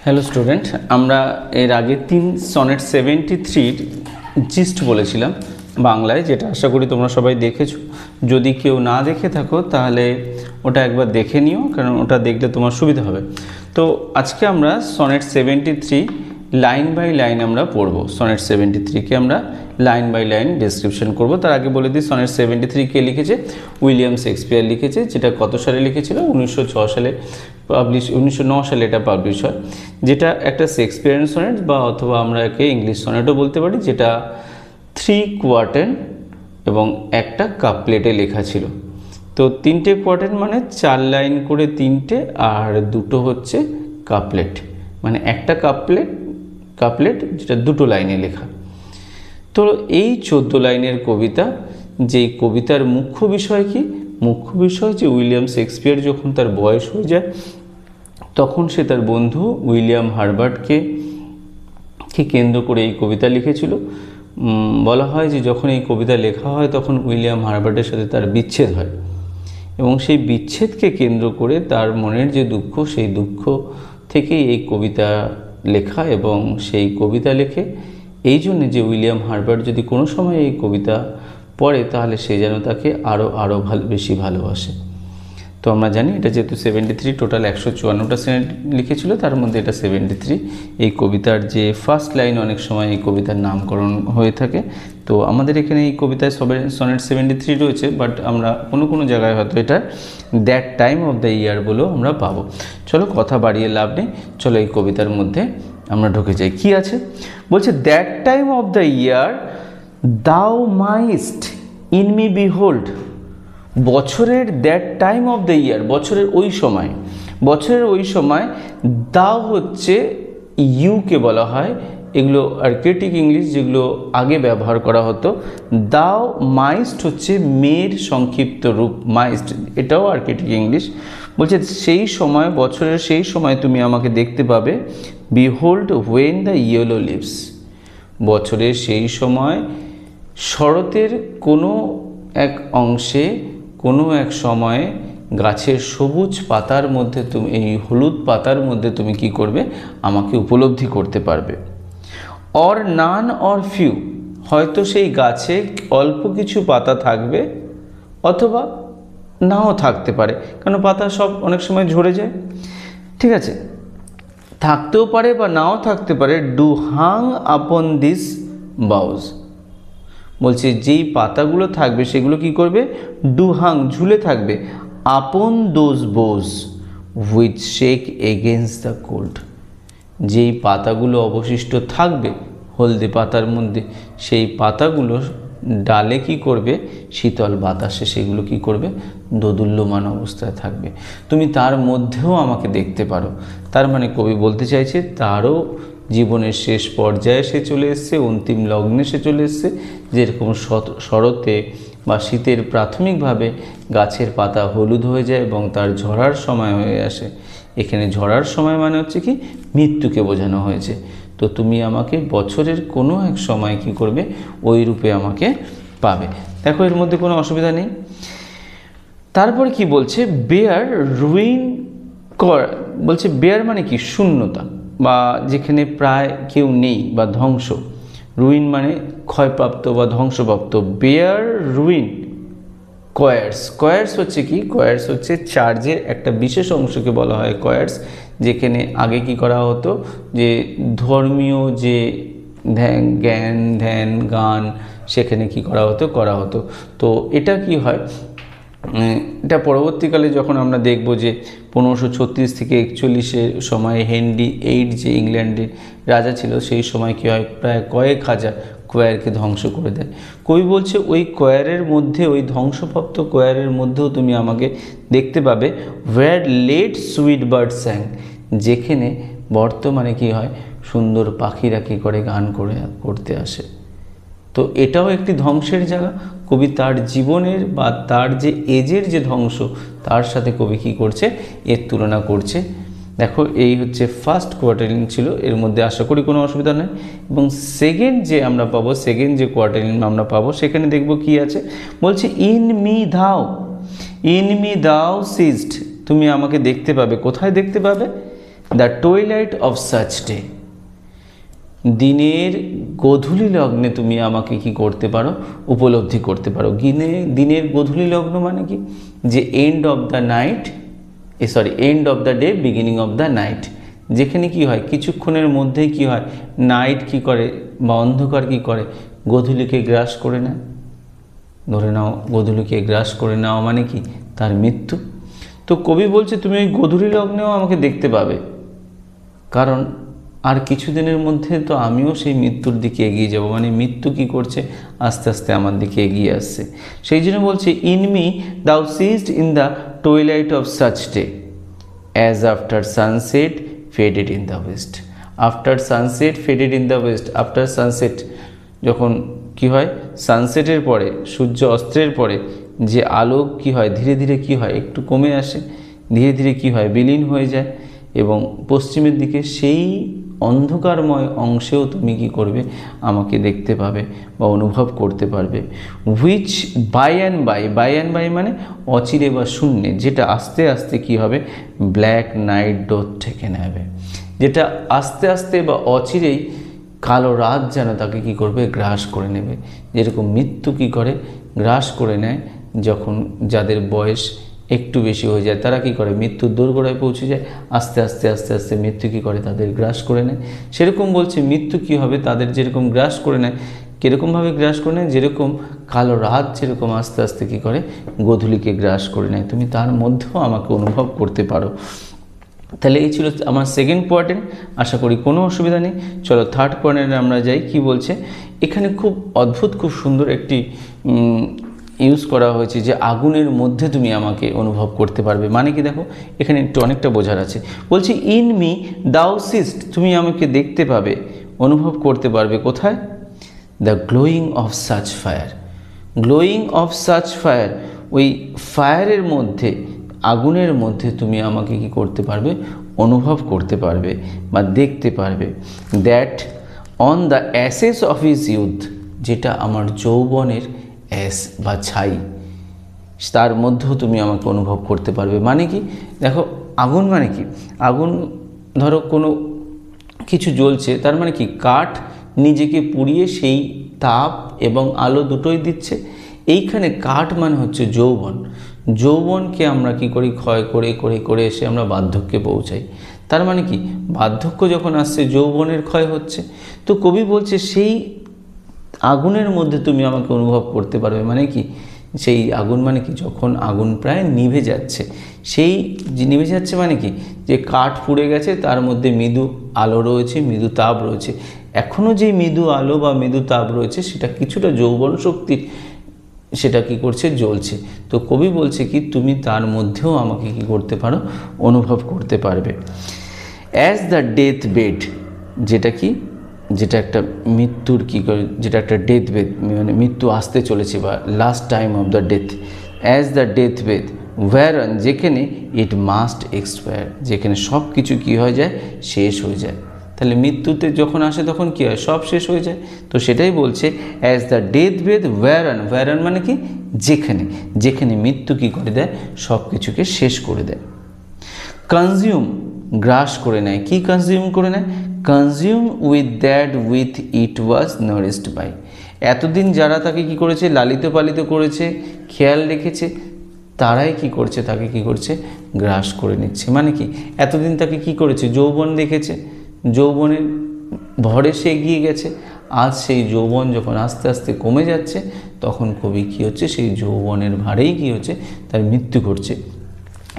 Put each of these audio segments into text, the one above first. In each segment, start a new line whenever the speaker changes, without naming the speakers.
Hello student, আমরা এর আগে 373 জিস্ট বলেছিলাম বাংলায়, যেটা আশা করি তোমরা সবাই দেখেছো। যদি কেউ না দেখে থাকো তাহলে ওটা একবার দেখে নিও, কারণ ওটা দেখলে তোমার সুবিধা হবে। তো আজকে আমরা সনেট 73 লাইন বাই লাইন আমরা পড়বো। সনেট 73কে আমরা লাইন বাই লাইন ডেসক্রিপশন করব। তার আগে বলে দিই, সনেট 73 কে লিখেছে উইলিয়াম শেক্সপিয়ার লিখেছে, যেটা কত সালে লিখেছিল? 1906 সালে পাবলিশ, 1909 সালে এটা পাবলিশ হয়। যেটা একটা শেক্সপিয়ারিয়ান সনেট বা অথবা আমরা একে ইংলিশ সনেটও বলতে পারি, যেটা 3 কোয়ার্টেন এবং একটা কাপলেটে লেখা ছিল। তো 3টে কোয়ার্টেন মানে 4 লাইন করে 3টে, আর 2টো হচ্ছে কাপলেট, মানে একটা কাপলেট যেটা 2টো লাইনে লেখা। তো এই 14 লাইনের কবিতা, যেই কবিতার মুখ্য বিষয় কি? মুখ্য বিষয় যে উইলিয়াম শেক্সপিয়ার যখন তার বয়স হয়ে যায়, তখন সে তার বন্ধু উইলিয়াম হার্বার্টকে কেন্দ্র করে এই কবিতা লিখেছিল। বলা হয় যে যখন এই কবিতা লেখা হয় তখন উইলিয়াম হার্বার্টের সাথে তার বিচ্ছেদ হয়, এবং সেই বিচ্ছেদকে কেন্দ্র করে তার মনের যে দুঃখ, সেই দুঃখ থেকেই এই কবিতা লেখা। এবং সেই কবিতা লেখে এই জন্যে যে উইলিয়াম হার্বার্ট যদি কোনো সময় এই কবিতা পড়ে তাহলে সে যেন তাকে আরও বেশি ভালোবাসে। তো আমরা জানি এটা যেহেতু 73, টোটাল 154টা সনেট লিখেছিল, তার মধ্যে এটা 73। এই কবিতার যে ফার্স্ট লাইন অনেক সময় এই কবিতার নামকরণ হয়ে থাকে। তো আমাদের এখানে এই কবিতায় সনেট 73 রয়েছে, বাট আমরা কোনো জায়গায় হয়তো এটা that time of the year বলেও আমরা পাবো। চলো কথা বাড়িয়ে লাভ নেই, চলো এই কবিতার মধ্যে আমরা ঢুকে যাই। কি আছে বলছে? That time of the year দাও মাইস্ট ইন মি বিহোল্ড। বছরের that time of the year, বছরের ওই সময়, দাও হচ্ছে ইউকে বলা হয়। এগুলো আর্কেটিক ইংলিশ যেগুলো আগে ব্যবহার করা হতো। দাও মাইস্ট হচ্ছে মেয়ের সংক্ষিপ্ত রূপ, মাইস্ট, এটাও আর্কেটিক ইংলিশ। বলছে সেই সময়, বছরের সেই সময় তুমি আমাকে দেখতে পাবে। Behold when the yellow leaves. বছরের সেই সময় শরতের কোনো এক অংশে, কোনো এক সময়ে গাছের সবুজ পাতার মধ্যে তুমি, এই হলুদ পাতার মধ্যে তুমি কি করবে? আমাকে উপলব্ধি করতে পারবে। অর নান অর ফিউ, হয়তো সেই গাছে অল্প কিছু পাতা থাকবে অথবা নাও থাকতে পারে, কারণ পাতা সব অনেক সময় ঝরে যায়, ঠিক আছে? থাকতেও পারে বা নাও থাকতে পারে। ডু হাং আপন দিস বাউজ। বলছে যেই পাতাগুলো থাকবে সেগুলো কি করবে? ডু হাং, ঝুলে থাকবে। আপন those bows which shake against the cold. যেই পাতাগুলো অবশিষ্ট থাকবে হলদে পাতার মধ্যে, সেই পাতাগুলো ডালে কি করবে? শীতল বাতাসে সেগুলো কি করবে? দোদুল্যমান অবস্থায় থাকবে। তুমি তার মধ্যেও আমাকে দেখতে পারো। তার মানে কবি বলতে চাইছে তারও জীবনের শেষ পর্যায়ে সে চলে এসছে, অন্তিম লগ্নে সে চলে এসছে। যেরকম শরতে বা শীতের প্রাথমিকভাবে গাছের পাতা হলুদ হয়ে যায় এবং তার ঝরার সময় হয়ে আসে, এখানে ঝরার সময় মানে হচ্ছে কি? মৃত্যুকে বোঝানো হয়েছে। তো তুমি আমাকে বছরের কোনো এক সময় কি করবে? ওই রূপে আমাকে পাবে। দেখো এর মধ্যে কোনো অসুবিধা নেই। তারপরে কি বলছে? বেয়ার রুইন কর। বলছে বেয়ার মানে কি? শূন্যতা, বা যেখানে প্রায় কেউ নেই বা ধ্বংস। রুইন মানে ক্ষয়প্রাপ্ত বা ধ্বংসপ্রাপ্ত। Bear ruin কয়ার্স। কয়ার্স হচ্ছে কি? কয়ার্স হচ্ছে চার্চের একটা বিশেষ অংশকে বলা হয় কয়ার্স, যেখানে আগে কি করা হতো? যে ধর্মীয় যে জ্ঞান, ধ্যান, গান, সেখানে কি করা হতো। তো এটা কি হয়? এটা পরবর্তীকালে যখন আমরা দেখব যে 1536 থেকে 41 সময়ে হেনরি VIII যে ইংল্যান্ডের রাজা ছিল, সেই সময় কী হয়? প্রায় কয়েক হাজার কোয়ারকে ধ্বংস করে দেয়। কবি বলছে ওই কোয়ারের মধ্যে, ওই ধ্বংসপ্রাপ্ত কোয়ারের মধ্যেও তুমি আমাকে দেখতে পাবে। Where late sweet bird sang, যেখানে বর্তমানে কি হয়? সুন্দর পাখিরা কী করে? গান করতে আসে। তো এটাও একটি ধ্বংসের জায়গা। কবি তার জীবনের বা তার যে এজের যে ধ্বংস, তার সাথে কবি কী করছে? এর তুলনা করছে। দেখো এই হচ্ছে ফার্স্ট কোয়ার্টারিং ছিল, এর মধ্যে আশা করি কোনো অসুবিধা নেই। এবং সেকেন্ড যে আমরা পাবো, সেকেন্ড যে কোয়ার্টারিং আমরা পাবো, সেখানে দেখব কি আছে। বলছে ইন মি দাও সিজড, তুমি আমাকে দেখতে পাবে। কোথায় দেখতে পাবে? The twilight of such day, দিনের গোধূলি লগ্নে তুমি আমাকে কি করতে পারো, উপলব্ধি করতে পারো। দিনের গোধূলি লগ্ন মানে কি, যে end of the night, end of the day beginning of the night, যেখানে কি হয় কিছুক্ষণের মধ্যেই কি হয়, নাইট কি করে বা অন্ধকার কি করে, গোধূলিকে গ্রাস করে নেয়। ধরে নাও গোধূলিকে গ্রাস করে নেওয়া মানে কি, তার মৃত্যু। তো কবি বলছে তুমি ওই গোধূলি লগ্নেও আমাকে দেখতে পাবে, কারণ আর কিছুদিনের মধ্যে তো আমিও সেই মৃত্যুর দিকে এগিয়ে যাব, মানে মৃত্যু কি করছে, আস্তে আস্তে আমার দিকে এগিয়ে আসছে। সেই জন্য বলছে ইন মি দাউ ceased in the twilight of such day as after sunset faded in the West. After sunset faded in the West, after sunset যখন কি হয়, সানসেটের পরে, সূর্য অস্ত্রের পরে যে আলো কি হয়, ধীরে ধীরে কি হয়, একটু কমে আসে, ধীরে ধীরে কি হয়, বিলীন হয়ে যায়, এবং পশ্চিমের দিকে সেই অন্ধকারময় অংশেও তুমি কি করবে, আমাকে দেখতে পাবে বা অনুভব করতে পারবে। হুইচ বাই অ্যান্ড বাই মানে অচিরে বা শূন্যে, যেটা আস্তে আস্তে কি হবে, ব্ল্যাক নাইট ডোথ থেকে নেবে, যেটা আস্তে আস্তে বা অচিরেই কালো রাত যেন তাকে কি করবে, গ্রাস করে নেবে। যেরকম মৃত্যু কি করে, গ্রাস করে নেয়, যখন যাদের বয়স একটু বেশি হয়ে যায় তারা কি করে, মৃত্যুর দোরগোড়ায় পৌঁছে যায়, আস্তে আস্তে আস্তে আস্তে মৃত্যু কি করে, তাদের গ্রাস করে নেয়। সেরকম বলছে মৃত্যু কি হবে, তাদের যেরকম গ্রাস করে নেয়, কীরকমভাবে গ্রাস করে নেয়, যেরকম কালো রাত যেরকম আস্তে আস্তে কি করে, গোধূলিকে গ্রাস করে নেয়, তুমি তার মধ্যেও আমাকে অনুভব করতে পারো। তাহলে এই ছিল আমার সেকেন্ড কোয়াড্রেন্ট, আশা করি কোনো অসুবিধা নেই। চলো থার্ড কোয়াড্রেন্টে আমরা যাই। কি বলছে এখানে, খুব অদ্ভুত, খুব সুন্দর একটি ইউজ করা হয়েছে, যে আগুনের মধ্যে তুমি আমাকে অনুভব করতে পারবে। মানে কি দেখো, এখানে একটু অনেকটা বোঝার আছে। বলছি ইন মি দাউ সিস্ট, তুমি আমাকে দেখতে পাবে, অনুভব করতে পারবে কোথায়, the glowing of such fire. Glowing of such fire, ওই ফায়ারের মধ্যে, আগুনের মধ্যে তুমি আমাকে কি করতে পারবে, অনুভব করতে পারবে বা দেখতে পারবে। That on the ashes of his youth, যেটা আমার যৌবনের অ্যাস বা ছাই, তার মধ্যেও তুমি আমাকে অনুভব করতে পারবে। মানে কি দেখো, আগুন মানে কি, আগুন ধরো কোনো কিছু জ্বলছে, তার মানে কি কাঠ নিজেকে পুড়িয়ে সেই তাপ এবং আলো দুটোই দিচ্ছে। এইখানে কাঠ মানে হচ্ছে যৌবন, যৌবনকে আমরা কি করি, ক্ষয় করে করে করে এসে আমরা বার্ধক্যে পৌঁছাই। তার মানে কি বার্ধক্য যখন আসছে যৌবনের ক্ষয় হচ্ছে। তো কবি বলছে সেই আগুনের মধ্যে তুমি আমাকে অনুভব করতে পারবে। মানে কি, সেই আগুন মানে কি, যখন আগুন প্রায় নিভে যাচ্ছে, সেই নিভে যাচ্ছে মানে কি, যে কাঠ পুড়ে গেছে, তার মধ্যে মৃদু আলো রয়েছে, মৃদু তাপ রয়েছে, এখনও যে মৃদু আলো বা মৃদু তাপ রয়েছে সেটা কিছুটা যৌবন শক্তির, সেটা কি করছে, জ্বলছে। তো কবি বলছে কি তুমি তার মধ্যেও আমাকে কি করতে পারো, অনুভব করতে পারবে। অ্যাজ দ্য ডেথ বেড, যেটা কি, যেটা একটা মৃত্যুর কি করে, যেটা একটা ডেথ বেড, মানে মৃত্যু আসতে চলেছে বা last time of the death. As the death bed worn, যেখানে ইট মাস্ট এক্সপায়ার, যেখানে সব কিছু কী হয়ে যায়, শেষ হয়ে যায়। তাহলে মৃত্যুতে যখন আসে তখন কী হয়, সব শেষ হয়ে যায়। তো সেটাই বলছে অ্যাজ দ্য ডেথ বেড ওয়্যারন, ওয়্যারন মানে কি, যেখানে, যেখানে মৃত্যু কী করে দেয়, সব কিছুকে শেষ করে দেয়। কনজিউম, গ্রাস করে নেয়। কি কনজিউম করে নেয়, consume with that with it was nourished by. এতদিন যারা তাকে কি করেছে, লালিত পালিত করেছে, খেয়াল রেখেছে, তারাই কি করছে, তাকে কি করছে, গ্রাস করে নিচ্ছে। মানে কি, এতদিন তাকে কি করেছে, যৌবন দেখেছে, যৌবনের ভরে সে এগিয়ে গেছে। আজ সেই যৌবন যখন আস্তে আস্তে কমে যাচ্ছে, তখন কবি কী হচ্ছে, সেই যৌবনের ভারেই কী হচ্ছে, তার মৃত্যু ঘটছে।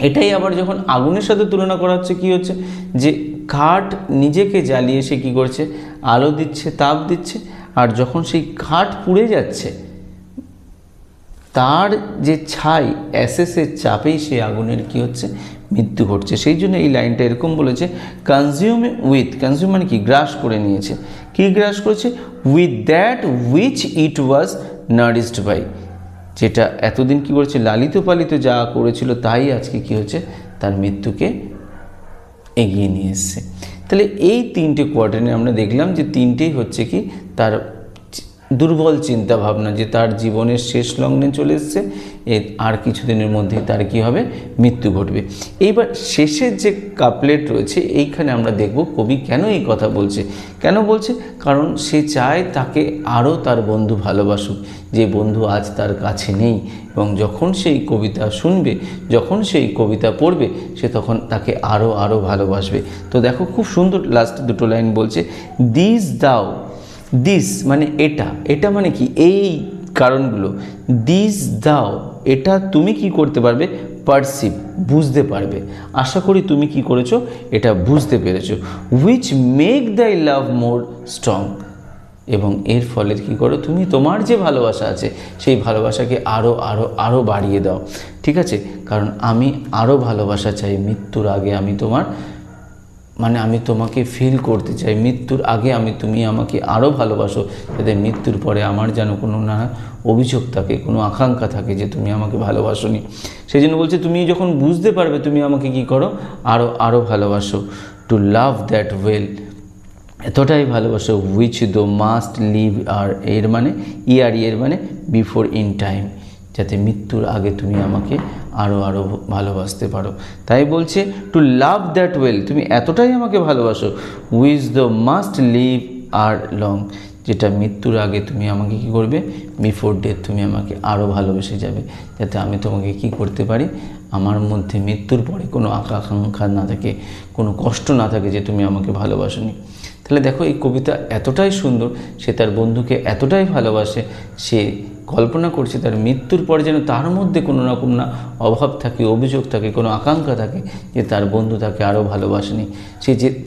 এটাই আবার যখন আগুনের সাথে তুলনা করা হচ্ছে, কী হচ্ছে, যে কাঠ নিজেকে জ্বালিয়ে সে কী করছে, আলো দিচ্ছে, তাপ দিচ্ছে, আর যখন সেই কাঠ পুড়ে যাচ্ছে, তার যে ছাই, অ্যাসেসের চাপেই সেই আগুনের কী হচ্ছে, মৃত্যু ঘটছে। সেই জন্য এই লাইনটা এরকম বলেছে, কনজিউম উইথ, কনজিউম মানে কি, গ্রাস করে নিয়েছে। কি গ্রাস করেছে, with that which it was nourished by, যেটা এতদিন কী করেছে, লালিত পালিত যা করেছিল, তাই আজকে কী হচ্ছে, তার মৃত্যুকে এগিয়ে নিয়ে এসছে। তাহলে এই তিনটে কোয়াড্রেন্টে আমরা দেখলাম যে তিনটেই হচ্ছে কি, তার দুর্বল চিন্তা ভাবনা যে তার জীবনের শেষ লগ্নে চলে এসছে, আর কিছুদিনের মধ্যেই তার কি হবে, মৃত্যু ঘটবে। এইবার শেষের যে কাপলেট রয়েছে এইখানে আমরা দেখব কবি কেন এই কথা বলছে। কেন বলছে? কারণ সে চায় তাকে আরও তার বন্ধু ভালোবাসুক, যে বন্ধু আজ তার কাছে নেই, এবং যখন সেই কবিতা শুনবে, যখন সেই কবিতা পড়বে, সে তখন তাকে আরও আরও ভালোবাসবে। তো দেখো খুব সুন্দর লাস্ট দুটো লাইন বলছে, দিস দাও, দিস মানে এটা, এটা মানে কি, এই কারণগুলো, দিস দাও এটা তুমি কি করতে পারবে, পারসিভ বুঝতে পারবে। আশা করি তুমি কি করেছো, এটা বুঝতে পেরেছো। হুইচ মেক দাই লাভ মোর স্ট্রং, এবং এর ফলে কি করো, তুমি তোমার যে ভালোবাসা আছে সেই ভালোবাসাকে আরও আরও আরও বাড়িয়ে দাও। ঠিক আছে, কারণ আমি আরও ভালোবাসা চাই, মৃত্যুর আগে আমি তোমার মানে আমি তোমাকে ফিল করতে চাই, মৃত্যুর আগে তুমি আমাকে আরও ভালোবাসো, যাতে মৃত্যুর পরে আমার যেন কোনো না অভিযোগ থাকে, কোনো আকাঙ্ক্ষা থাকে যে তুমি আমাকে ভালোবাসোনি। সেই জন্য বলছে তুমি যখন বুঝতে পারবে তুমি আমাকে কি করো, আরও আরও ভালোবাসো। টু লাভ দ্যাট ওয়েল, এতটাই ভালোবাসো, উইচ দো মাস্ট লিভ আর, এর মানে এর মানে বিফোর ইন টাইম, যাতে মৃত্যুর আগে তুমি আমাকে আরও আরও ভালোবাসতে পারো। তাই বলছে টু লাভ দ্যাট ওয়েল, তুমি এতটাই আমাকে ভালোবাসো, which the must leave ere long, যেটা মৃত্যুর আগে তুমি আমাকে কি করবে, বিফোর ডেথ তুমি আমাকে আরও ভালোবেসে যাবে, যাতে আমি তোমাকে কি করতে পারি, আমার মধ্যে মৃত্যুর পরে কোনো আকাঙ্ক্ষা না থাকে, কোনো কষ্ট না থাকে যে তুমি আমাকে ভালোবাসোনি। তাহলে দেখো এই কবিতা এতটাই সুন্দর, সে তার বন্ধুকে এতটাই ভালোবাসে, সে কল্পনা করছে তার মৃত্যুর পরে যেন তার মধ্যে কোনো রকম না অভাব থাকে, অভিযোগ থাকে, কোনো আকাঙ্ক্ষা থাকে যে তার বন্ধু তাকে আরও ভালোবাসেনি।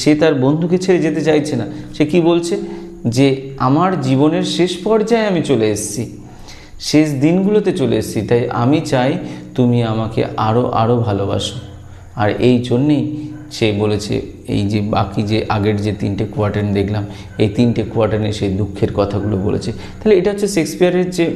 সে তার বন্ধুকে ছেড়ে যেতে চাইছে না। সে কি বলছে, যে আমার জীবনের শেষ পর্যায়ে আমি চলে এসেছি, শেষ দিনগুলোতে চলে এসেছি, তাই আমি চাই তুমি আমাকে আরও আরও ভালোবাসো। আর এই জন্যেই সে বলেছে, এই যে বাকি যে আগের যে 3টে কোয়ার্টার দেখলাম, এই 3টে কোয়ার্টারে সেই দুঃখের কথাগুলো বলেছে। তাহলে এটা হচ্ছে শেক্সপিয়ারের যে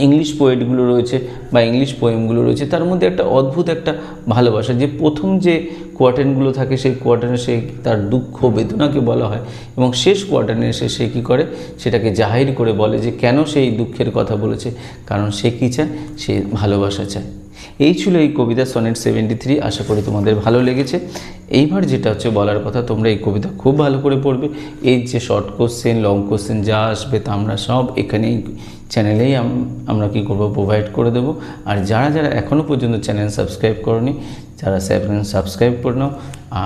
ইংলিশ পোয়েটগুলো রয়েছে বা ইংলিশ পোয়েমগুলো রয়েছে, তার মধ্যে একটা অদ্ভুত একটা ভালোবাসা, যে প্রথম যে কোয়ার্টারগুলো থাকে সেই কোয়ার্টারে সে তার দুঃখ বেদনাকে বলা হয়, এবং শেষ কোয়ার্টারে এসে সে কী করে, সেটাকে জাহির করে বলে যে কেন সেই দুঃখের কথা বলেছে, কারণ সে কী চায়, সে ভালোবাসা চায়। এই ছিল এই কবিতা সনেট 73। আশা করি তোমাদের ভালো লেগেছে। এইবার যেটা হচ্ছে বলার কথা, তোমরা এই কবিতা খুব ভালো করে পড়বে। এই যে শর্ট কোশ্চেন, লং কোশ্চেন যা আসবে তা আমরা সব এখানেই চ্যানেলেই আমরা কি করব, প্রোভাইড করে দেবো। আর যারা যারা এখনও পর্যন্ত চ্যানেল সাবস্ক্রাইব করনি, যারা সাবস্ক্রাইব করে নাও।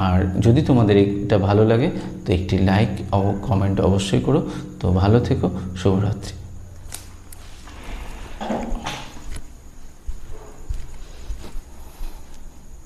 আর যদি তোমাদের এটা ভালো লাগে তো একটি লাইক ও কমেন্ট অবশ্যই করো। তো ভালো থেকো, শুভরাত্রি।